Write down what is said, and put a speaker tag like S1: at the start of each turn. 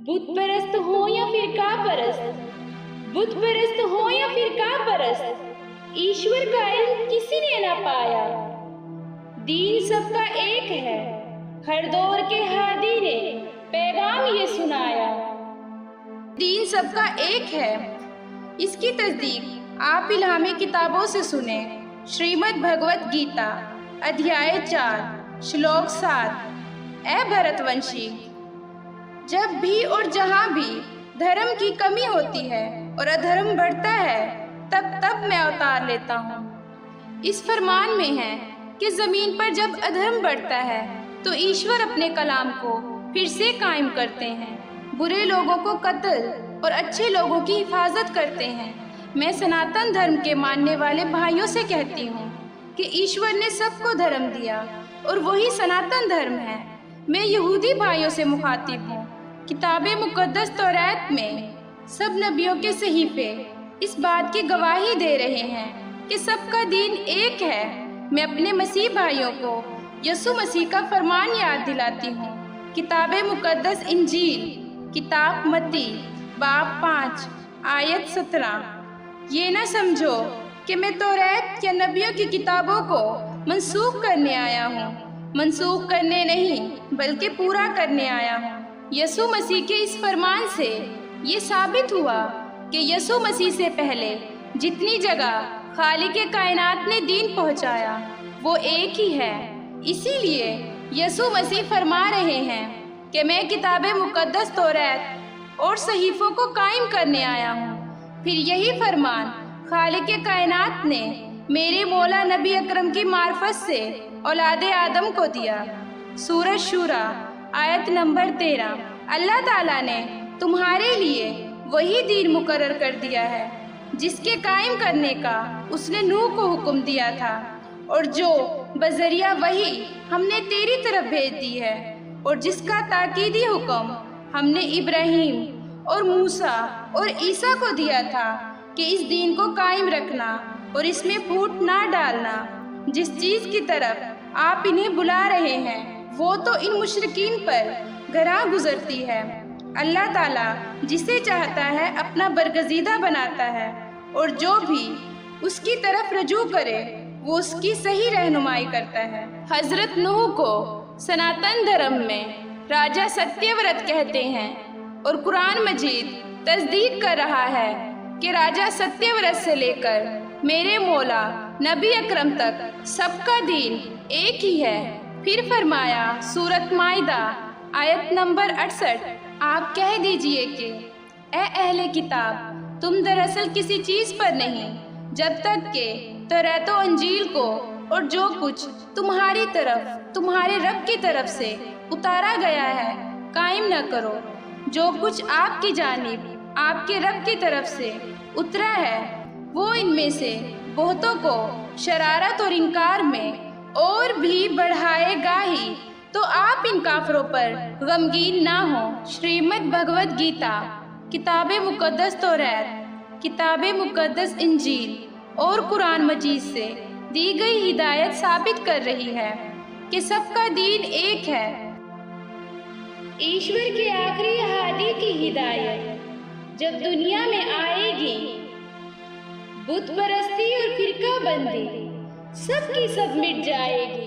S1: बुत परस्त हो या फिरका परस्त, बुत परस्त हो या फिरका परस्त, ईश्वर का इल्म किसी ने ना पाया। दीन सबका एक है, हर दौर के हादी ने पैगाम ये सुनाया।
S2: दीन सबका एक है, इसकी तस्दीक आप इल्हामी किताबों से सुने। श्रीमद् भगवत गीता अध्याय 4 श्लोक 7। ए भरतवंशी, जब भी और जहाँ भी धर्म की कमी होती है और अधर्म बढ़ता है, तब मैं अवतार लेता हूँ। इस फरमान में है कि ज़मीन पर जब अधर्म बढ़ता है तो ईश्वर अपने कलाम को फिर से कायम करते हैं, बुरे लोगों को कत्ल और अच्छे लोगों की हिफाजत करते हैं। मैं सनातन धर्म के मानने वाले भाइयों से कहती हूँ कि ईश्वर ने सबको धर्म दिया और वही सनातन धर्म है। मैं यहूदी भाइयों से मुखातिब हूँ। किताबे मुकद्दस तौरात में सब नबियों के सहीफे इस बात की गवाही दे रहे हैं कि सबका दीन एक है। मैं अपने मसीह भाइयों को यसु मसीह का फरमान याद दिलाती हूँ। किताबे मुकद्दस इंजील किताब मत्ती बाब 5 आयत 17। ये ना समझो कि मैं तौरात या नबियों की किताबों को मनसूख करने आया हूँ। मनसूख करने नहीं बल्कि पूरा करने आया हूँ। यसु मसीह के इस फरमान से ये साबित हुआ कि यसु मसीह से पहले जितनी जगह खालिक कायनात ने दीन पहुँचाया वो एक ही है। इसीलिए यसु मसीह फरमा रहे हैं कि मैं किताबे मुकद्दस तौरात और सहीफों को कायम करने आया हूँ। फिर यही फरमान खालिक कायनात ने मेरे मौला नबी अकरम की मार्फत से औलादे आदम को दिया। सूरज शूरा आयत नंबर 13। अल्लाह ताला ने तुम्हारे लिए वही दीन मुकर्रर कर दिया है जिसके कायम करने का उसने नूह को हुक्म दिया था, और जो बजरिया वही हमने तेरी तरफ भेज दी है, और जिसका ताकीदी हुक्म हमने इब्राहीम और मूसा और ईसा को दिया था कि इस दीन को कायम रखना और इसमें फूट ना डालना। जिस चीज़ की तरफ आप इन्हें बुला रहे हैं वो तो इन मुशरिकीन पर गरा गुजरती है। अल्लाह ताला जिसे चाहता है अपना बरगजीदा बनाता है, और जो भी उसकी तरफ रजू करे वो उसकी सही रहनुमाई करता है। हजरत नूह को सनातन धर्म में राजा सत्यव्रत कहते हैं, और कुरान मजीद तस्दीक कर रहा है कि राजा सत्यव्रत से लेकर मेरे मौला नबी अकरम तक सबका दीन एक ही है। फिर फरमाया सूरत माइदा आयत नंबर 68, आप कह दीजिए कि ए अहले किताब, तुम दरअसल किसी चीज़ पर नहीं जब तक कि तौरात और अंजील को और जो कुछ तुम्हारी तरफ तुम्हारे रब की तरफ से उतारा गया है कायम न करो। जो कुछ आपकी जानिब आपके रब की तरफ से उतरा है वो इनमें से बहुतों को शरारत और इनकार में और भी बढ़ाएगा ही, तो आप इन काफरों पर गमगीन ना हो। श्रीमद् भगवत गीता किताबे मुकद्दस तौरात, किताबे मुकद्दस इंजील और कुरान मजीद से दी गई हिदायत साबित कर रही है कि सबका दीन एक है।
S1: ईश्वर के आखिरी हादी की हिदायत जब दुनिया में आएगी, बुत परस्ती और फिरका बंदी सब की सब मिट जाएगी।